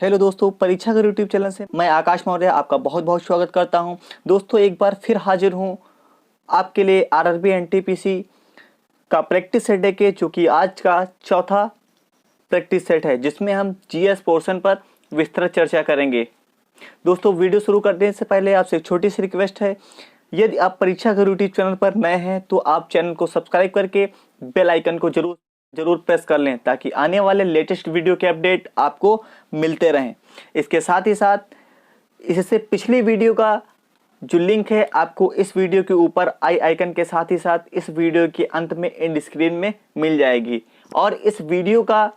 Hello दोस्तों, परीक्षा का यूट्यूब चैनल से मैं आकाश मौर्य आपका बहुत बहुत स्वागत करता हूं। दोस्तों, एक बार फिर हाजिर हूं आपके लिए आरआरबी एनटीपीसी का प्रैक्टिस सेट है के जो कि आज का चौथा प्रैक्टिस सेट है, जिसमें हम जीएस पोर्शन पर विस्तृत चर्चा करेंगे। दोस्तों, वीडियो शुरू करने से पहले आपसे एक छोटी सी रिक्वेस्ट है। यदि आप परीक्षा का यूट्यूब चैनल पर नए हैं तो आप चैनल को सब्सक्राइब करके बेल आइकन को जरूर प्रेस कर लें, ताकि आने वाले लेटेस्ट वीडियो के अपडेट आपको मिलते रहें। इसके साथ ही साथ इससे पिछली वीडियो का जो लिंक है आपको इस वीडियो के ऊपर आई आइकन के साथ ही साथ इस वीडियो के अंत में एंड स्क्रीन में मिल जाएगी। और इस वीडियो का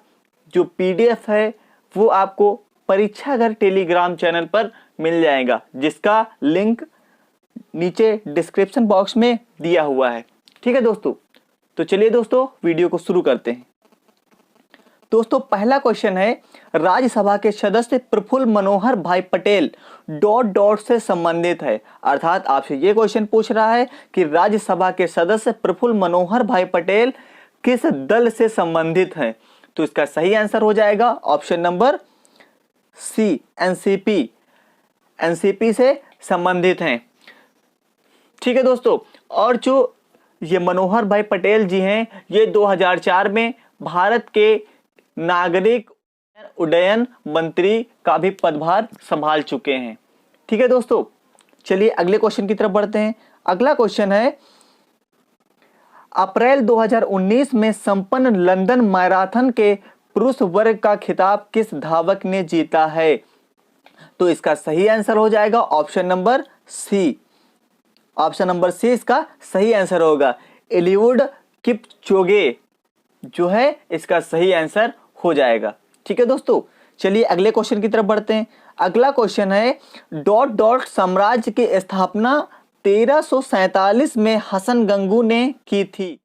जो पीडीएफ है वो आपको परीक्षा घर टेलीग्राम चैनल पर मिल जाएगा, जिसका लिंक नीचे डिस्क्रिप्शन बॉक्स में दिया हुआ है। ठीक है दोस्तों, तो चलिए दोस्तों वीडियो को शुरू करते हैं। दोस्तों, पहला क्वेश्चन है, राज्यसभा के सदस्य प्रफुल्ल मनोहर भाई पटेल ... से संबंधित है। अर्थात आपसे ये क्वेश्चन पूछ रहा है कि राज्यसभा के सदस्य प्रफुल्ल मनोहर भाई पटेल किस दल से संबंधित हैं। तो इसका सही आंसर हो जाएगा option number C, NCP. NCP से संबंधित हैं। ठीक है दोस्तों, और जो ये मनोहर भाई पटेल जी हैं, ये 2004 में भारत के नागरिक उड्डयन मंत्री का भी पदभार संभाल चुके हैं। ठीक है दोस्तों, चलिए अगले क्वेश्चन की तरफ बढ़ते हैं। अगला क्वेश्चन है, अप्रैल 2019 में संपन्न लंदन मैराथन के पुरुष वर्ग का खिताब किस धावक ने जीता है। तो इसका सही आंसर हो जाएगा option number C. Option number C इसका सही आंसर होगा। एलिउड किपचोगे जो है इसका सही आंसर हो जाएगा। ठीक है दोस्तों, चलिए अगले क्वेश्चन की तरफ बढ़ते हैं। अगला क्वेश्चन है, ... साम्राज्य की स्थापना 1347 में हसन गंगू ने की थी।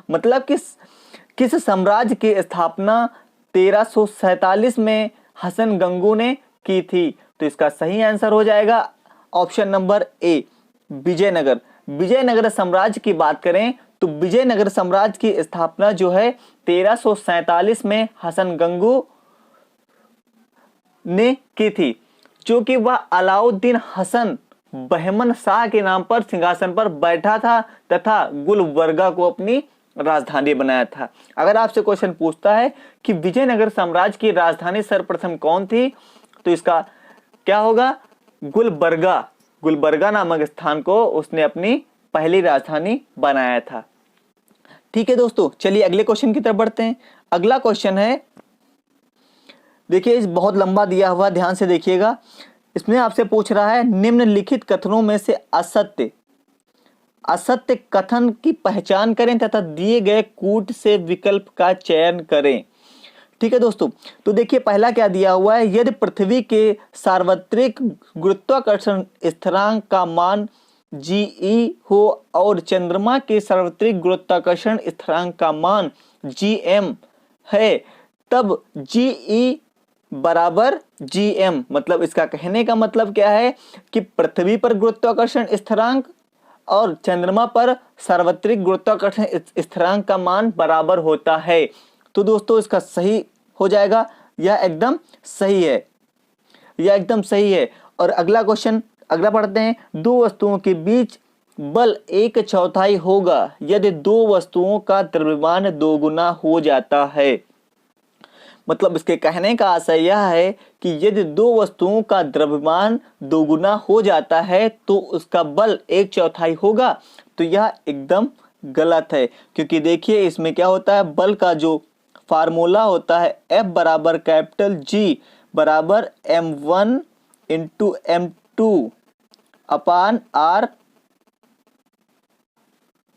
मतलब किस साम्राज्य की स्थापना 1347 में हसन गंगू ने की थी। तो इसका सही आंसर हो जाएगा option number A, Vijayanagar. Vijayanagar साम्राज्य की बात करें तो विजयनगर साम्राज्य की स्थापना जो है 1347 में हसन गंगू ने की थी, जो कि वह अलाउद्दीन हसन बहमन शाह के नाम पर सिंहासन पर बैठा था तथा गुलबर्गा को अपनी राजधानी बनाया था। अगर आपसे क्वेश्चन पूछता है कि विजयनगर साम्राज्य की राजधानी सर्वप्रथम कौन थी, तो इसका क्या होगा, गुलबर्गा नामक स्थान को उसने अपनी पहली राजधानी बनाया था। ठीक है दोस्तों, चलिए अगले क्वेश्चन की तरफ बढ़ते हैं। अगला क्वेश्चन है, देखिए इस बहुत लंबा दिया हुआ, ध्यान से देखिएगा। इसमें आपसे पूछ रहा है, निम्नलिखित कथनों में से असत्य कथन की पहचान करें तथा दिए गए कूट से विकल्प का चयन करें। ठीक है दोस्तों, तो देखिए पहला क्या दिया हुआ है, यदि पृथ्वी के सार्वत्रिक गुरुत्वाकर्षण स्थिरांक का मान GE हो और चंद्रमा के सार्वत्रिक गुरुत्वाकर्षण स्थिरांक का मान GM है, तब GE बराबर GM। मतलब इसका कहने का मतलब क्या है कि पृथ्वी पर गुरुत्वाकर्षण स्थिरांक और चंद्रमा पर सार्वत्रिक गुरुत्वाकर्षण स्थिरांक का मान बराबर होता है। तो दोस्तों इसका सही हो जाएगा, यह एकदम सही है, यह एकदम सही है। और अगला क्वेश्चन, अगला पढ़ते हैं, दो वस्तुओं के बीच बल 1/4 होगा यदि दो वस्तुओं का द्रव्यमान दोगुना हो जाता है। मतलब इसके कहने का आशय यह है कि यदि दो वस्तुओं का द्रव्यमान दोगुना हो जाता है तो उसका बल 1/4 होगा। तो यह एकदम गलत है, क्योंकि देखिए इसमें क्या होता है, बल का जो फार्मूला होता है F बराबर कैपिटल G बराबर M1 इंटू M2 अपान R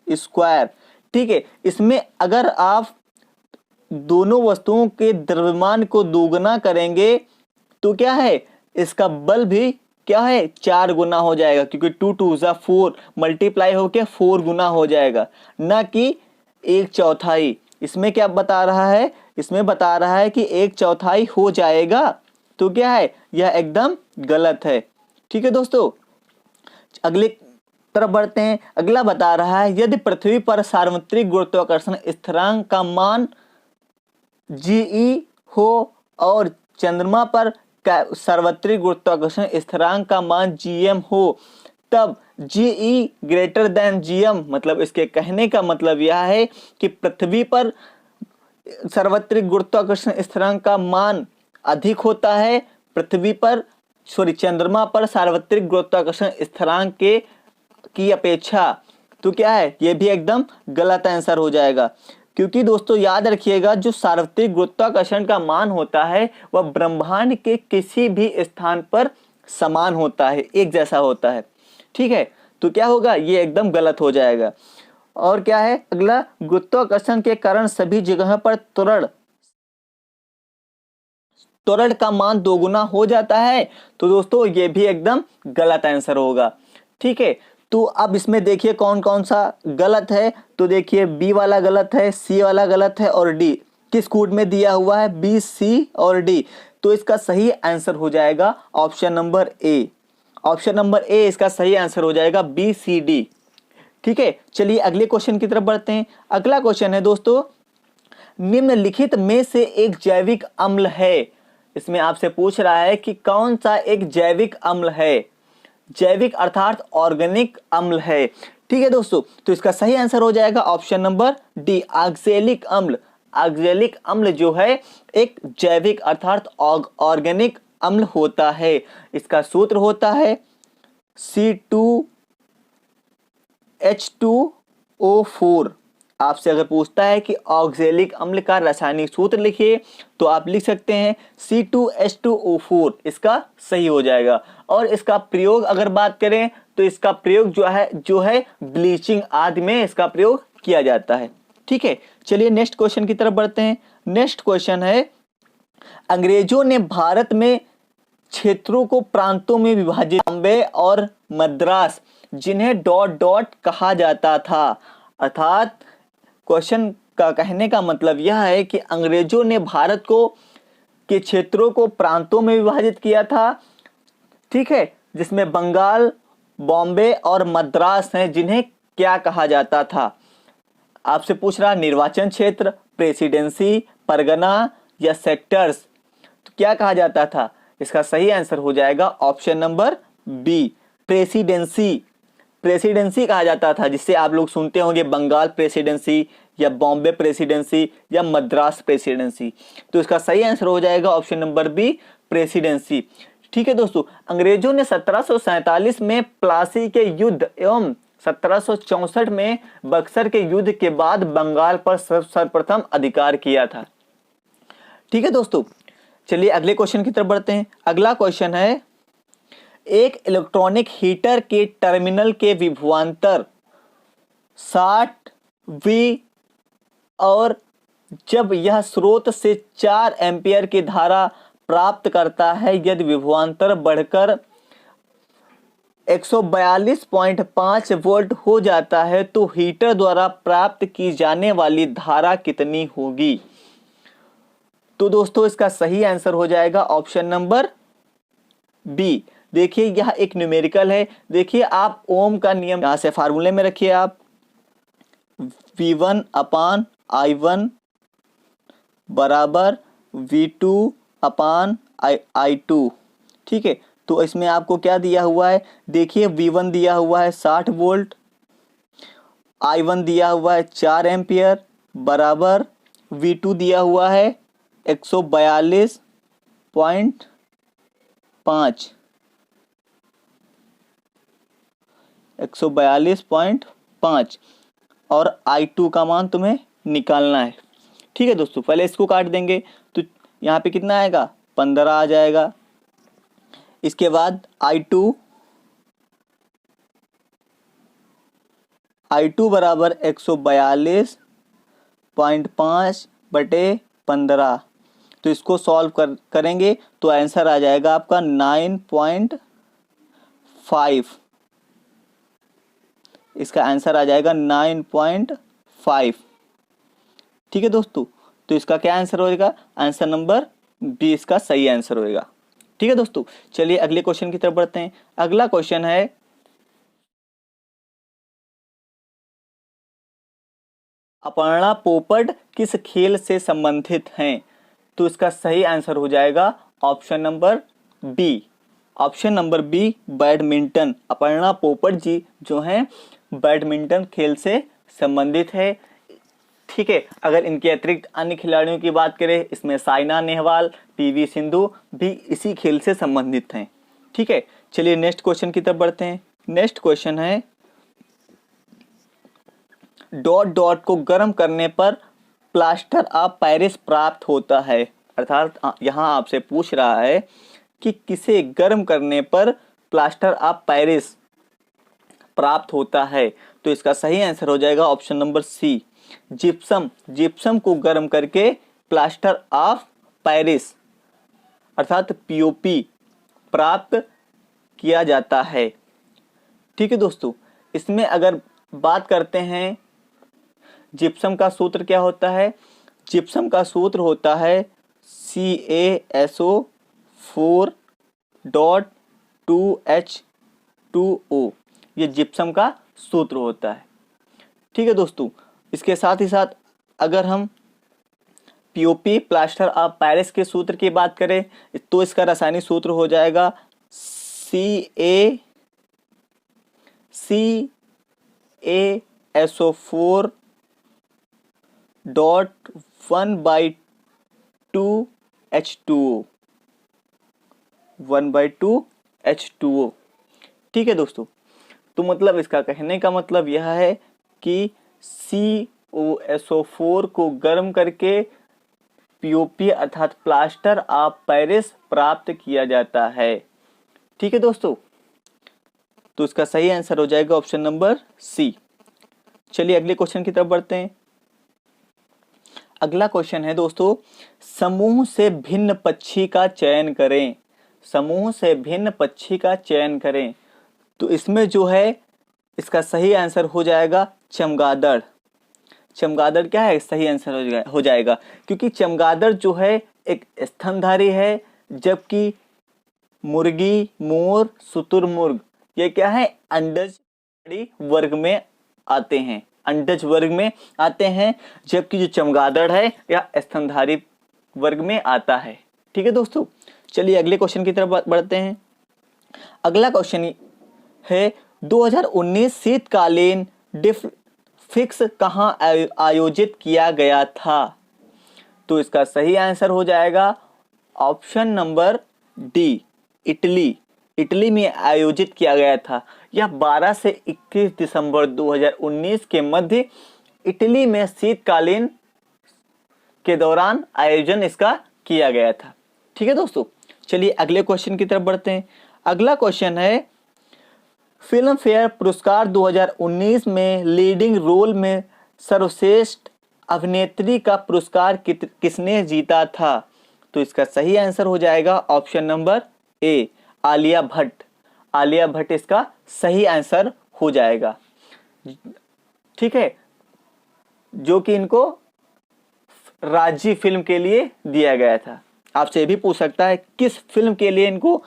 स्क्वायर। ठीक है, इसमें अगर आप दोनों वस्तुओं के द्रव्यमान को दोगुना करेंगे तो क्या है, इसका बल भी क्या है, 4 गुना हो जाएगा, क्योंकि 2 2 जा 4 मल्टीप्लाई होके 4 गुना हो जाएगा, ना कि 1/4। इसमें क्या बता रहा है, इसमें बता रहा है कि 1/4 हो जाएगा। तो क्या है, यह एकदम गलत है। ठीक है दोस्तों, अगले तरफ बढ़ते हैं। अगला बता रहा है, यदि पृथ्वी पर सार्वत्रिक गुरुत्वाकर्षण स्थिरांक का मान GE हो और चंद्रमा पर सार्वत्रिक गुरुत्वाकर्षण स्थिरांक का मान gm हो, तब GE ग्रेटर देन GM, मतलब इसके कहने का मतलब यह है कि पृथ्वी पर सार्वत्रिक गुरुत्वाकर्षण स्थिरांक का मान अधिक होता है चंद्रमा पर सार्वत्रिक गुरुत्वाकर्षण स्थिरांक के की अपेक्षा। तो क्या है, ये भी एकदम गलत आंसर हो जाएगा, क्योंकि दोस्तों याद रखिएगा जो सार्वत्रिक गुरुत्वाकर्षण का मान होता है वह ब्रह्मांड के किसी भी स्थान पर समान होता है, एक जैसा होता है। ठीक है, तो क्या होगा, ये एकदम गलत हो जाएगा। और क्या है अगला, गुरुत्वाकर्षण के कारण सभी जगह पर त्वरण का मान दोगुना हो जाता है। तो दोस्तों ये भी एकदम गलत आंसर होगा। ठीक है, तो अब इसमें देखिए कौन कौन सा गलत है। तो देखिए बी वाला गलत है, सी वाला गलत है और डी किस कोड में दिया हुआ है, बी, सी और डी। तो इसका सही आंसर हो जाएगा ऑप्शन नंबर ए। ऑप्शन नंबर ए इसका सही आंसर हो जाएगा, बी, सी, डी। ठीक है, चलिए अगले क्वेश्चन की तरफ बढ़ते हैं। अगला क्वेश्चन है दोस्तों, निम्नलिखित में से एक जैविक अम्ल है। इसमें आपसे पूछ रहा है कि कौन सा एक जैविक अम्ल है। जैविक अर्थात ऑर्गेनिक अम्ल है। ठीक है दोस्तों, तो इसका सही आंसर हो जाएगा ऑप्शन नंबर डी, ऑक्जेलिक अम्ल। ऑक्जेलिक अम्ल जो है एक जैविक अर्थात ऑर्गेनिक अम्ल होता है। इसका सूत्र होता है C2H2O4। आपसे अगर पूछता है कि ऑक्जेलिक अम्ल का रासायनिक सूत्र लिखिए, तो आप लिख सकते हैं C2H2O4, इसका सही हो जाएगा। और इसका प्रयोग अगर बात करें तो इसका प्रयोग जो है ब्लीचिंग आदि में इसका प्रयोग किया जाता है। ठीक है, चलिए नेक्स्ट क्वेश्चन की तरफ बढ़ते हैं। नेक्स्ट क्वेश्चन है, अंग्रेजों ने भारत में क्षेत्रों को प्रांतों में विभाजित, बॉम्बे और मद्रास, जिन्हें डॉट डॉट कहा जाता था। अर्थात क्वेश्चन का कहने का मतलब यह है कि अंग्रेजों ने भारत को के क्षेत्रों को प्रांतों में विभाजित किया था। ठीक है, जिसमें बंगाल, बॉम्बे और मद्रास हैं, जिन्हें क्या कहा जाता था। आपसे पूछ रहा निर्वाचन क्षेत्र, प्रेसिडेंसी, परगना या सेक्टर्स, तो क्या कहा जाता था। इसका सही आंसर हो जाएगा option number B, presidency. Presidency कहा जाता था, जिससे आप लोग सुनते होंगे बंगाल प्रेसिडेंसी या बॉम्बे प्रेसिडेंसी या मद्रास प्रेसिडेंसी। तो इसका सही आंसर हो जाएगा ऑप्शन नंबर बी, प्रेसिडेंसी। ठीक है दोस्तों, अंग्रेजों ने 1747 में प्लासी के युद्ध एवं 1764 में बक्सर के युद्ध के बाद बंगाल पर सर्वप्रथम अधिकार किया था। ठीक है दोस्तों, चलिए अगले क्वेश्चन की तरफ बढ़ते हैं। अगला क्वेश्चन है, एक इलेक्ट्रॉनिक हीटर के टर्मिनल के विभवांतर 60 वी और जब यह स्रोत से 4 एम्पियर की धारा प्राप्त करता है, यदि विभवांतर बढ़कर 142.5 वोल्ट हो जाता है तो हीटर द्वारा प्राप्त की जाने वाली धारा कितनी होगी। तो दोस्तों इसका सही आंसर हो जाएगा ऑप्शन नंबर बी। देखिए यह एक न्यूमेरिकल है। देखिए आप ओम का नियम यहां से फार्मूले में रखिए, आप V1 अपान I1 बराबर V2 अपान I2। ठीक है, तो इसमें आपको क्या दिया हुआ है, देखिए V1 दिया हुआ है 60 वोल्ट, I1 दिया हुआ है 4 एम्पियर बराबर V2 दिया हुआ है 142.5 142.5 और I2 का मान तुम्हें निकालना है। ठीक है दोस्तों, पहले इसको काट देंगे तो यहाँ पे कितना आएगा, 15 आ जाएगा। इसके बाद I2 बराबर 142.5 बटे 15। तो इसको सॉल्व करेंगे तो आंसर आ जाएगा आपका 9.5। इसका आंसर आ जाएगा 9.5। ठीक है दोस्तों, तो इसका क्या आंसर होएगा, आंसर नंबर बी इसका सही आंसर होएगा। ठीक है दोस्तों, चलिए अगले क्वेश्चन की तरफ बढ़ते हैं। अगला क्वेश्चन है, अपर्णा पोपट किस खेल से संबंधित हैं। तो इसका सही आंसर हो जाएगा option number B. Option number B badminton. Aparna Popat ji जो हैं बैडमिंटन खेल से संबंधित है। ठीक है, अगर इनके अतिरिक्त अन्य खिलाड़ियों की बात करें, इसमें साइना नेहवाल, पीवी सिंधु भी इसी खेल से संबंधित हैं। ठीक है, चलिए नेक्स्ट क्वेश्चन की तरफ बढ़ते हैं। नेक्स्ट क्वेश्चन है, डॉट डॉट को गर्म करने पर प्लास्टर ऑफ पेरिस प्राप्त होता है। अर्थात यहां आपसे पूछ रहा है कि किसे गर्म करने पर प्लास्टर ऑफ पेरिस प्राप्त होता है। तो इसका सही आंसर हो जाएगा option number C, gypsum. Gypsum को गर्म करके प्लास्टर ऑफ पेरिस अर्थात पीओपी प्राप्त किया जाता है। ठीक है दोस्तों, इसमें अगर बात करते हैं जिप्सम का सूत्र क्या होता है। जिप्सम का सूत्र होता है CaSO4.2H2O। ये जिप्सम का सूत्र होता है। ठीक है दोस्तों, इसके साथ ही साथ अगर हम पीओपी प्लास्टर ऑफ पेरिस के सूत्र की बात करें तो इसका रासायनिक सूत्र हो जाएगा CaSO4.1/2H2O 1/2H2O। ठीक है दोस्तों, तो मतलब इसका कहने का मतलब यह है कि CaSO4 को गर्म करके पीओपी अर्थात प्लास्टर ऑफ पेरिस प्राप्त किया जाता है। ठीक है दोस्तों, तो इसका सही आंसर हो जाएगा ऑप्शन नंबर सी। चलिए अगले क्वेश्चन की तरफ बढ़ते हैं। अगला क्वेश्चन है दोस्तों, समूह से भिन्न पक्षी का चयन करें। समूह से भिन्न पक्षी का चयन करें, तो इसमें जो है इसका सही आंसर हो जाएगा चमगादड़। चमगादड़ क्या है, सही आंसर हो जाएगा क्योंकि चमगादड़ जो है एक स्तनधारी है, जबकि मुर्गी, मोर, शुतुरमुर्ग ये क्या है, अंडज वर्ग में आते हैं, अंडज वर्ग में आते हैं, जबकि जो चमगादड़ है यह स्तनधारी वर्ग में आता है। ठीक है दोस्तों, चलिए अगले क्वेश्चन की तरफ बढ़ते हैं। अगला क्वेश्चन है 2019 शीतकालीन डिफिक्स कहां आयोजित किया गया था। तो इसका सही आंसर हो जाएगा option number D, Italy. Italy में आयोजित किया गया था। यह 12 से 21 दिसंबर 2019 के मध्य इटली में शीतकालीन के दौरान आयोजन इसका किया गया था। ठीक है दोस्तों, चलिए अगले क्वेश्चन की तरफ बढ़ते हैं। अगला क्वेश्चन है, फिल्म फेयर पुरस्कार 2019 में लीडिंग रोल में सर्वश्रेष्ठ अभिनेत्री का पुरस्कार किसने जीता था। तो इसका सही आंसर हो जाएगा ऑप्शन नंबर ए, आलिया भट्ट। आलिया भट्ट इसका सही आंसर हो जाएगा। ठीक है, जो कि इनको राजी फिल्म के लिए दिया गया था। आपसे ये भी पूछ सकता है किस फिल्म के लिए इनको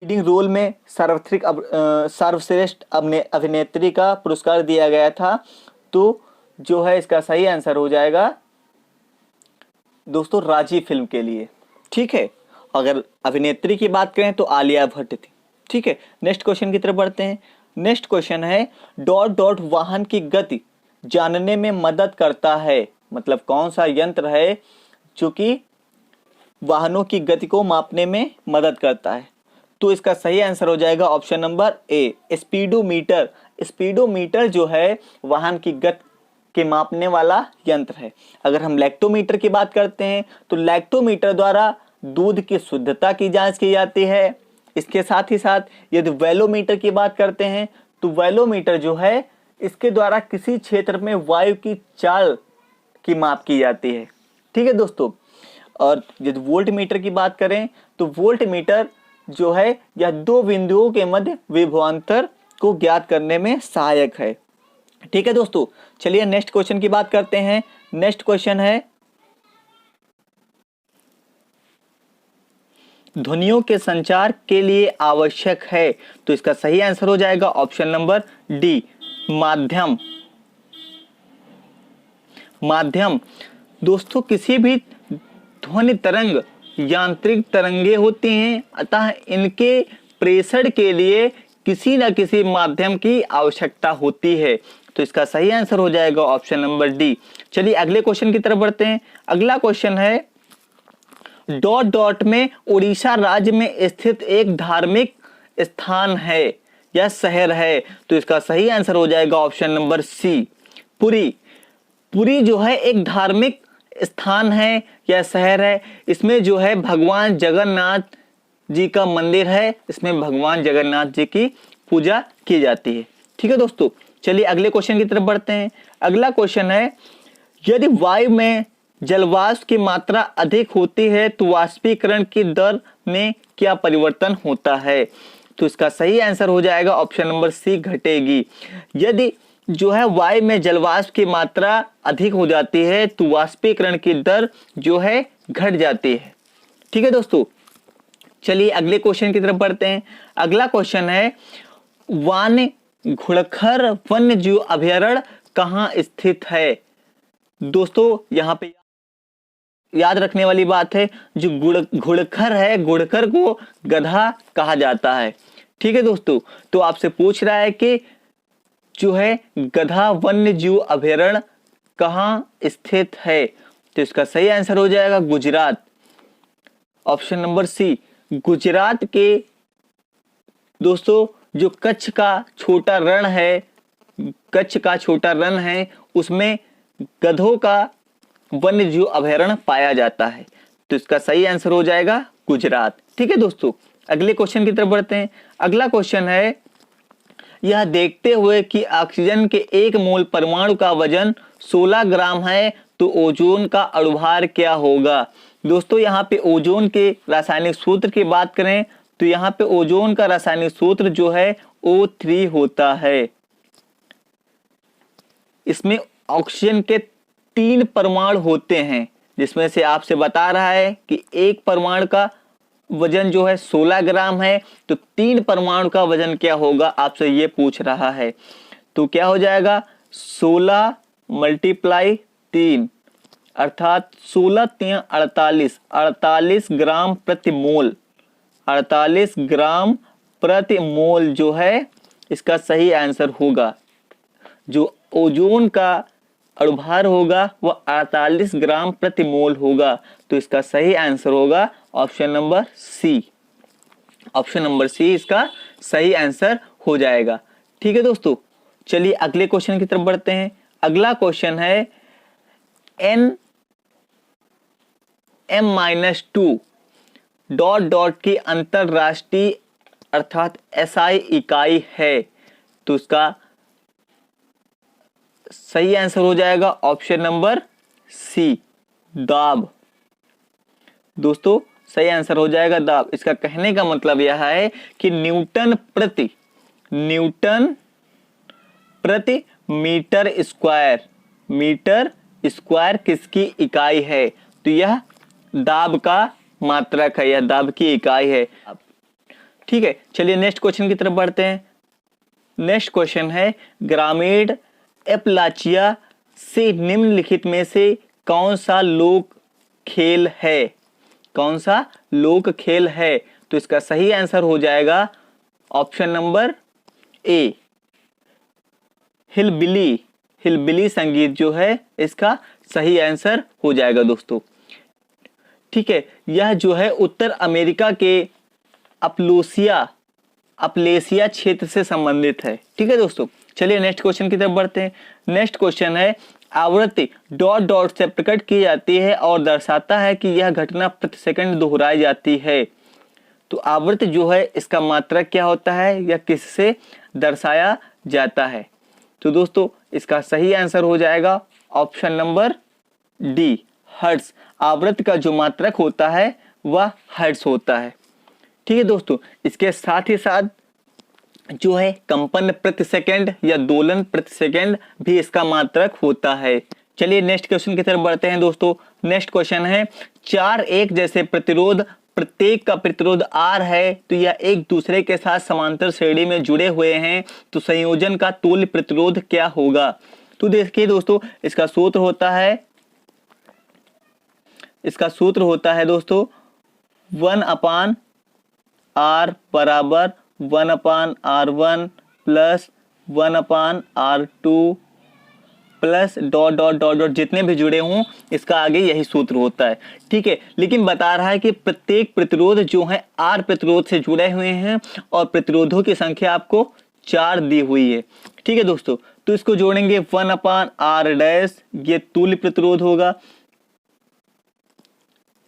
लीडिंग रोल में सर्वश्रेष्ठ अभिनेत्री का पुरस्कार दिया गया था। तो जो है इसका सही आंसर हो जाएगा दोस्तों राजी फिल्म के लिए। ठीक है, अगर अभिनेत्री की बात करें तो आलिया भट्ट थी। ठीक है, नेक्स्ट क्वेश्चन की तरफ बढ़ते हैं। नेक्स्ट क्वेश्चन है, डॉट डॉट वाहन की गति जानने में मदद करता है। मतलब कौन सा यंत्र है जो कि वाहनों की गति को मापने में मदद करता है। तो इसका सही आंसर हो जाएगा ऑप्शन नंबर ए, स्पीडोमीटर। स्पीडोमीटर जो है वाहन की गति के मापने वाला यंत्र है। अगर हम लैक्टोमीटर की बात करते हैं तो लैक्टोमीटर द्वारा दूध की शुद्धता की जांच की जाती है। इसके साथ ही साथ यदि वेलोमीटर की बात करते हैं तो वेलोमीटर जो है इसके द्वारा किसी क्षेत्र में वायु की चाल की माप की जाती है। ठीक है दोस्तों, और यदि वोल्ट मीटर की बात करें तो वोल्ट मीटर जो है यह दो बिंदुओं के मध्य विभवांतर को ज्ञात करने में सहायक है। ठीक है दोस्तों, चलिए नेक्स्ट क्वेश्चन की बात करते हैं। नेक्स्ट क्वेश्चन है, ध्वनियों के संचार के लिए आवश्यक है। तो इसका सही आंसर हो जाएगा ऑप्शन नंबर डी, माध्यम। माध्यम दोस्तों किसी भी ध्वनि तरंग यांत्रिक तरंगे होती हैं, अतः इनके प्रेषण के लिए किसी न किसी माध्यम की आवश्यकता होती है। तो इसका सही आंसर हो जाएगा ऑप्शन नंबर डी। चलिए अगले क्वेश्चन की तरफ बढ़ते हैं। अगला क्वेश्चन है, डॉट डॉट में उड़ीसा राज्य में स्थित एक धार्मिक स्थान है या शहर है। तो इसका सही आंसर हो जाएगा option number C, Puri. Puri जो है एक धार्मिक स्थान है या शहर है। इसमें जो है भगवान जगन्नाथ जी का मंदिर है, इसमें भगवान जगन्नाथ जी की पूजा की जाती है। ठीक है दोस्तों, चलिए अगले क्वेश्चन की तरफ बढ़ते हैं। अगला क्वेश्चन है, यदि वायु में जलवाष्प की मात्रा अधिक होती है तो वाष्पीकरण की दर में क्या परिवर्तन होता है। तो इसका सही आंसर हो जाएगा ऑप्शन नंबर सी, घटेगी। यदि जो है वायु में जलवाष्प की मात्रा अधिक हो जाती है तो वाष्पीकरण की दर जो है घट जाती है। ठीक है दोस्तों, चलिए अगले क्वेश्चन की तरफ बढ़ते हैं। अगला क्वेश्चन है, वान घुड़खर वन्य जीव अभयारण्य कहाँ स्थित है। दोस्तों यहाँ पे याद रखने वाली बात है, जो घुड़खर है, घुड़खर को गधा कहा जाता है। ठीक है दोस्तों, तो आपसे पूछ रहा है कि जो है गधा वन्य जीव अभयारण्य कहाँ स्थित है। तो इसका सही आंसर हो जाएगा Gujarat, option number C, Gujarat के दोस्तों जो कच्छ का छोटा रण है, कच्छ का छोटा रण है, उसमें गधों का वन्य जीव अभयारण्य पाया जाता है। तो इसका सही आंसर हो जाएगा गुजरात। ठीक है दोस्तों, अगले क्वेश्चन की तरफ बढ़ते हैं। अगला क्वेश्चन है, यह देखते हुए कि ऑक्सीजन के एक मोल परमाणु का वजन 16 ग्राम है तो ओजोन का अणुभार क्या होगा। दोस्तों यहाँ पे ओजोन के रासायनिक सूत्र की बात करें तो यहाँ पे ओजोन का रासायनिक सूत्र जो है O3 होता है। इसमें ऑक्सीजन के 3 परमाणु होते हैं, जिसमें से आपसे बता रहा है कि एक परमाणु का वजन जो है 16 ग्राम है, तो 3 परमाणु का वजन क्या होगा आपसे ये पूछ रहा है। तो क्या हो जाएगा, 16 × 3 अर्थात 16 × 48, 48 ग्राम प्रति मोल, 48 ग्राम प्रति मोल जो है इसका सही आंसर होगा। जो ओजोन का अणुभार होगा वह 48 ग्राम प्रति मोल होगा। तो इसका सही आंसर होगा option number C, option number C इसका सही आंसर हो जाएगा। ठीक है दोस्तों, चलिए अगले क्वेश्चन की तरफ बढ़ते हैं। अगला क्वेश्चन है, NM-2 डॉट डॉट की अंतरराष्ट्रीय अर्थात SI इकाई है। तो इसका सही आंसर हो जाएगा ऑप्शन नंबर सी, दाब। दोस्तों सही आंसर हो जाएगा दाब। इसका कहने का मतलब यह है कि न्यूटन प्रति मीटर स्क्वायर किसकी इकाई है। तो यह दाब का मात्रक है, यह दाब की इकाई है। ठीक है, चलिए नेक्स्ट क्वेश्चन की तरफ बढ़ते हैं। नेक्स्ट क्वेश्चन है, ग्रामीण एपलाचिया से निम्नलिखित में से कौन सा लोक खेल है, कौन सा लोक खेल है। तो इसका सही आंसर हो जाएगा ऑप्शन नंबर ए, हिलबिली संगीत जो है इसका सही आंसर हो जाएगा दोस्तों। ठीक है, यह जो है उत्तर अमेरिका के अपलेशिया क्षेत्र से संबंधित है। ठीक है दोस्तों, चलिए नेक्स्ट क्वेश्चन की तरफ बढ़ते हैं। नेक्स्ट क्वेश्चन है, आवृत्ति डॉट डॉट से प्रकट की जाती है और दर्शाता है कि यह घटना प्रति सेकंड दोहराई जाती है। तो आवृत्ति जो है इसका मात्रक क्या होता है या किससे दर्शाया जाता है। तो दोस्तों इसका सही आंसर हो जाएगा ऑप्शन नंबर डी, हर्ट्ज। आवृत्ति का जो मात्रक होता है वह हर्ट्ज होता है। ठीक है दोस्तों, इसके साथ ही साथ जो है कंपन प्रति सेकंड या दोलन प्रति सेकंड भी इसका मात्रक होता है। चलिए नेक्स्ट क्वेश्चन की तरफ बढ़ते हैं दोस्तों। नेक्स्ट क्वेश्चन है, 4 एक जैसे प्रतिरोध, प्रत्येक का प्रतिरोध R है, तो यह एक दूसरे के साथ समांतर श्रेणी में जुड़े हुए हैं, तो संयोजन का तुल्य प्रतिरोध क्या होगा। तो देखिए दोस्तों, इसका सूत्र होता है इसका सूत्र होता है दोस्तों 1/r बराबर 1/r1 plus 1/r2 plus dot dot dot dot, जितने भी जुड़े हों इसका आगे यही सूत्र होता है। ठीक है, लेकिन बता रहा है कि प्रत्येक प्रतिरोध जो है R प्रतिरोध से जुड़े हुए हैं और प्रतिरोधों की संख्या आपको 4 दी हुई है। ठीक है दोस्तों, तो इसको जोड़ेंगे 1/r डैश, ये तुल्य प्रतिरोध होगा,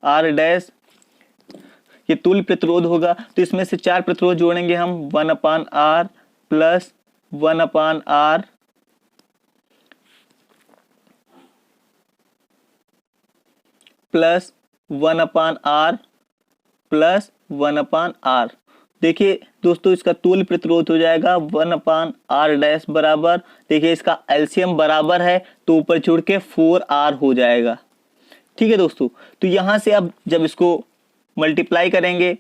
R डैश ये तुल्य प्रतिरोध होगा। तो इसमें से 4 प्रतिरोध जोड़ेंगे हम 1/r plus 1/r plus 1/r plus 1/r। देखिए दोस्तों, इसका तुल्य प्रतिरोध हो जाएगा 1/r डैश बराबर, देखिए इसका एलसीएम बराबर है तो ऊपर जुड़ के 4r हो जाएगा। ठीक है दोस्तों, तो यहां से अब जब इसको मल्टीप्लाई करेंगे,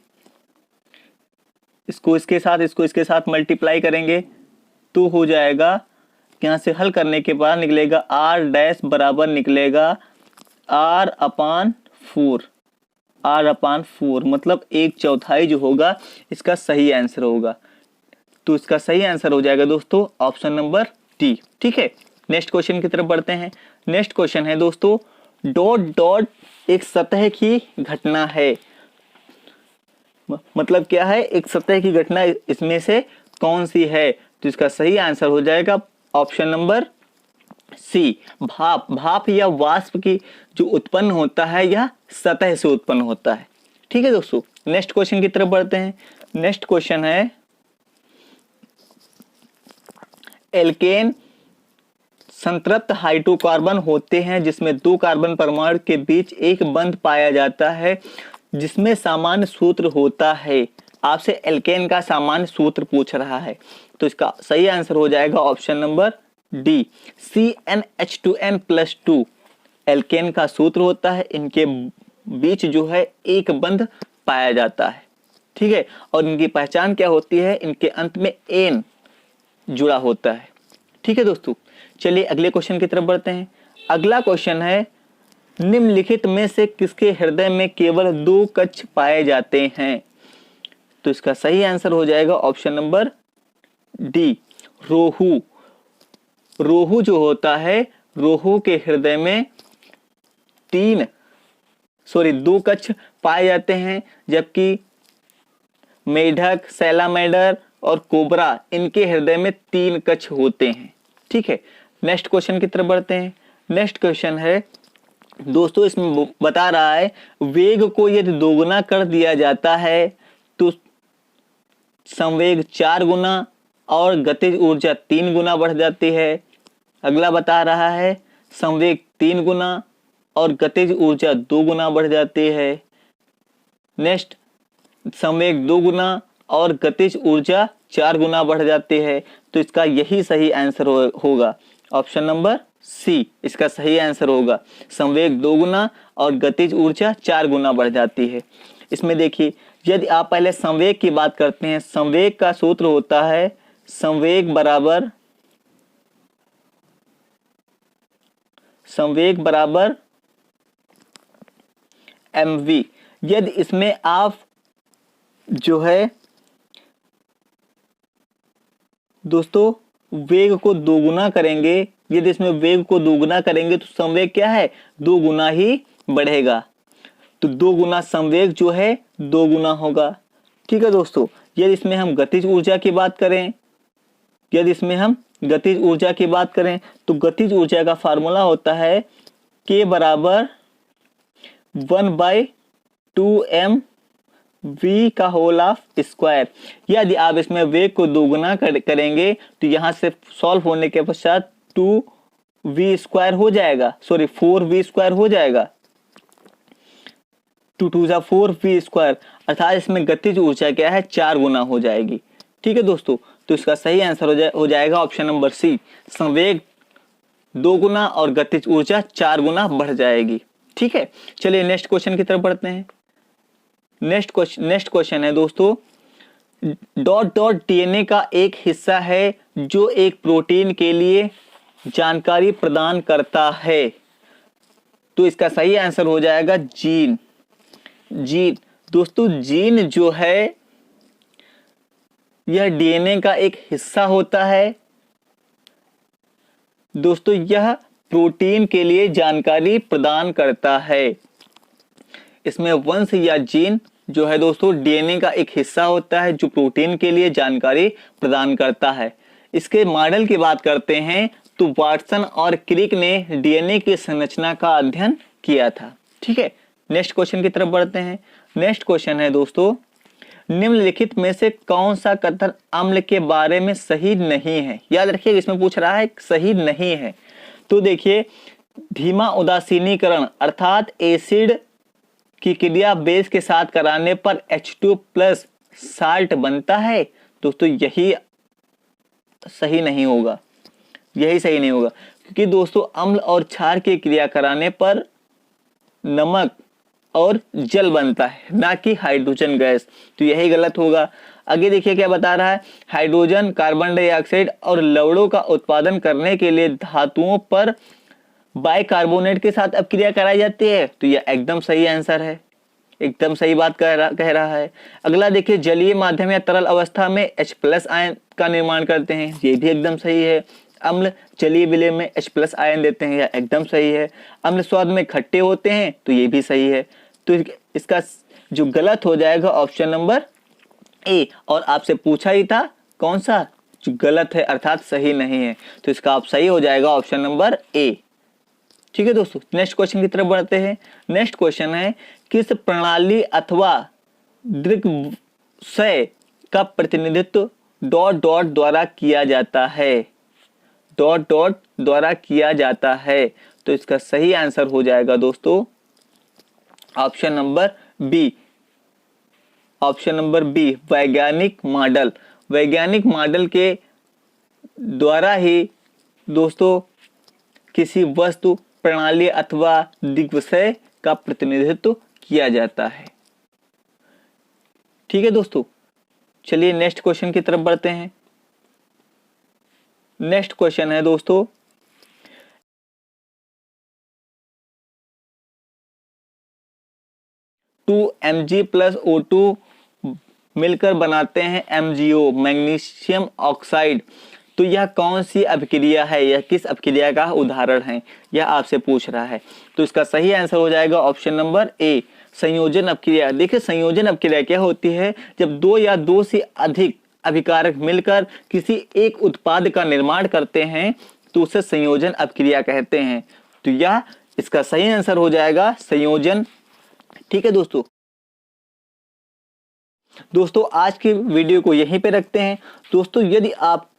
इसको इसके साथ, इसको इसके साथ मल्टीप्लाई करेंगे तो हो जाएगा, यहां से हल करने के बाद निकलेगा r डैश बराबर निकलेगा r/4, r/4 मतलब 1/4 जो होगा इसका सही आंसर होगा। तो इसका सही आंसर हो जाएगा दोस्तों ऑप्शन नंबर डी। ठीक है, नेक्स्ट क्वेश्चन की तरफ बढ़ते हैं। नेक्स्ट क्वेश्चन है दोस्तों, डॉट डॉट एक सतह की घटना है, मतलब क्या है, एक सतह की घटना, इसमें से कौन सी है? तो इसका सही आंसर हो जाएगा ऑप्शन नंबर सी, भाप। भाप या वाष्प की जो उत्पन्न होता है यह सतह से उत्पन्न होता है। ठीक है दोस्तों, नेक्स्ट क्वेश्चन की तरफ बढ़ते हैं। नेक्स्ट क्वेश्चन है, एल्केन संतृप्त हाइड्रोकार्बन होते हैं जिसमें 2 कार्बन परमाणु के बीच एक बंध पाया जाता है जिसमें सामान्य सूत्र होता है। आपसे एल्केन का सामान्य सूत्र पूछ रहा है, तो इसका सही आंसर हो जाएगा option number D, CnH2n+2 alkene का सूत्र होता है। इनके बीच जो है एक बंध पाया जाता है। ठीक है, और इनकी पहचान क्या होती है? इनके अंत में एन जुड़ा होता है। ठीक है दोस्तों, चलिए अगले क्वेश्चन की तरफ बढ़ते हैं। अगला क्वेश्चन है, निम्नलिखित में से किसके हृदय में केवल 2 कक्ष पाए जाते हैं? तो इसका सही आंसर हो जाएगा ऑप्शन नंबर डी, रोहू। रोहू जो होता है, रोहू के हृदय में 2 कक्ष पाए जाते हैं, जबकि मेढक, सैलामेंडर और कोबरा इनके हृदय में 3 कक्ष होते हैं। ठीक है, नेक्स्ट क्वेश्चन की तरफ बढ़ते हैं। नेक्स्ट क्वेश्चन है दोस्तों, इसमें बता रहा है वेग को यदि दोगुना कर दिया जाता है तो संवेग 4 गुना और गतिज ऊर्जा 3 गुना बढ़ जाती है। अगला बता रहा है संवेग 3 गुना और गतिज ऊर्जा 2 गुना बढ़ जाती है। नेक्स्ट, संवेग 2 गुना और गतिज ऊर्जा 4 गुना बढ़ जाती है। तो इसका यही सही आंसर होगा ऑप्शन नंबर सी, इसका सही आंसर होगा संवेग 2 गुना और गतिज ऊर्जा 4 गुना बढ़ जाती है। इसमें देखिए, यदि आप पहले संवेग की बात करते हैं, संवेग का सूत्र होता है संवेग बराबर mv। यदि इसमें आप जो है दोस्तों वेग को दोगुना करेंगे, यदि इसमें वेग को दोगुना करेंगे तो संवेग क्या है, 2 गुना ही बढ़ेगा। तो 2 गुना संवेग जो है 2 गुना होगा। ठीक है दोस्तों, यदि इसमें हम गतिज ऊर्जा की बात करें, तो गतिज ऊर्जा का फार्मूला होता है K बराबर 1/2m v का होल ऑफ स्क्वायर। यदि आप इसमें वेग को दोगुना करेंगे तो यहां से सॉल्व होने के पश्चात 2v स्क्वायर हो जाएगा, 4v स्क्वायर हो जाएगा, 2 2 4v स्क्वायर, अर्थात इसमें गतिज ऊर्जा क्या है, 4 गुना हो जाएगी। ठीक है दोस्तों, तो इसका सही आंसर हो जाएगा ऑप्शन नंबर सी, संवेग 2 गुना और गतिज ऊर्जा 4 गुना बढ़ जाएगी। ठीक है, चलिए नेक्स्ट क्वेश्चन की तरफ बढ़ते हैं। नेक्स्ट क्वेश्चन है दोस्तों, डॉट डॉट डीएनए का एक हिस्सा है जो एक प्रोटीन के लिए जानकारी प्रदान करता है। तो इसका सही आंसर हो जाएगा जीन। जीन दोस्तों, जीन जो है यह डीएनए का एक हिस्सा होता है। दोस्तों यह प्रोटीन के लिए जानकारी प्रदान करता है। इसमें वंश या जीन जो है दोस्तों डीएनए का एक हिस्सा होता है जो प्रोटीन के लिए जानकारी प्रदान करता है। इसके मॉडल की बात करते हैं तो वाटसन और क्रिक ने डीएनए की संरचना का अध्ययन किया था। ठीक है, नेक्स्ट क्वेश्चन की तरफ बढ़ते हैं। नेक्स्ट क्वेश्चन है दोस्तों, निम्नलिखित में से कौन सा कथन अम्ल के बारे में सही नहीं है। याद रखिए इसमें पूछ रहा है सही नहीं है। तो देखिए, धीमा उदासीनीकरण अर्थात एसिड की क्रिया बेस के साथ कराने पर H2+ साल्ट बनता है। दोस्तों यही सही नहीं होगा, यही सही नहीं होगा, क्योंकि दोस्तों अम्ल और क्षार की क्रिया कराने पर नमक और जल बनता है, ना कि हाइड्रोजन गैस। तो यही गलत होगा। आगे देखिए क्या बता रहा है, हाइड्रोजन, कार्बन डाइऑक्साइड और लवणों का उत्पादन करने के लिए धातुओं पर बाइकार्बोनेट के साथ अपक्रिया कराई जाती है। तो यह एकदम सही आंसर है, एकदम सही बात कह रहा है। अगला देखिए, जलीय माध्यम या तरल अवस्था में H+ आयन का निर्माण करते हैं, ये भी एकदम सही है। अम्ल जलीय विलय में H+ आयन देते हैं, यह एकदम सही है। अम्ल स्वाद में खट्टे होते हैं, तो ये भी सही है। तो इसका जो गलत हो जाएगा ऑप्शन नंबर ए। और आपसे पूछा ही था कौन सा जो गलत है अर्थात सही नहीं है, तो इसका आप सही हो जाएगा ऑप्शन नंबर ए। ठीक है दोस्तों, नेक्स्ट क्वेश्चन की तरफ बढ़ते हैं। नेक्स्ट क्वेश्चन है, किस प्रणाली अथवा दृग्विषय का प्रतिनिधित्व ... द्वारा किया जाता है। ... द्वारा किया जाता है। तो इसका सही आंसर हो जाएगा दोस्तों option number B. Option number B, वैज्ञानिक मॉडल। वैज्ञानिक मॉडल के द्वारा ही दोस्तों किसी वस्तु, प्रणाली अथवा दिग्विषय का प्रतिनिधित्व किया जाता है। ठीक है दोस्तों, चलिए नेक्स्ट क्वेश्चन की तरफ बढ़ते हैं। नेक्स्ट क्वेश्चन है दोस्तों, Mg+O2 मिलकर बनाते हैं MgO, मैग्नीशियम ऑक्साइड। तो यह कौन सी अभिक्रिया है, यह किस अभिक्रिया का उदाहरण है, यह आपसे पूछ रहा है। तो इसका सही आंसर हो जाएगा ऑप्शन नंबर ए, संयोजन अभिक्रिया। देखिए संयोजन अभिक्रिया क्या होती है, जब दो या दो से अधिक अभिकारक मिलकर किसी एक उत्पाद का निर्माण करते हैं तो उसे संयोजन अभिक्रिया कहते हैं। तो यह इसका सही आंसर हो जाएगा संयोजन। ठीक है दोस्तों आज की वीडियो को यहीं पे रखते हैं। दोस्तों यदि आप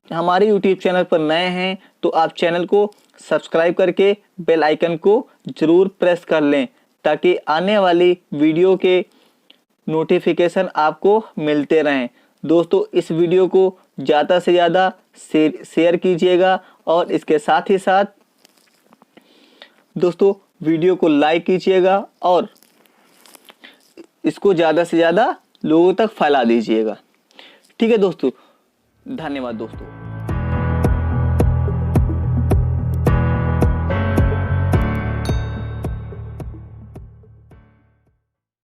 हमारे YouTube चैनल पर नए हैं तो आप चैनल को सब्सक्राइब करके बेल आइकन को जरूर प्रेस कर लें, ताकि आने वाली वीडियो के नोटिफिकेशन आपको मिलते रहें। दोस्तों इस वीडियो को ज़्यादा से ज़्यादा शेयर कीजिएगा और इसके साथ ही साथ दोस्तों वीडियो को लाइक कीजिएगा और इसको ज़्यादा से ज़्यादा लोगों तक फैला दीजिएगा। ठीक है दोस्तों, धन्यवाद दोस्तों।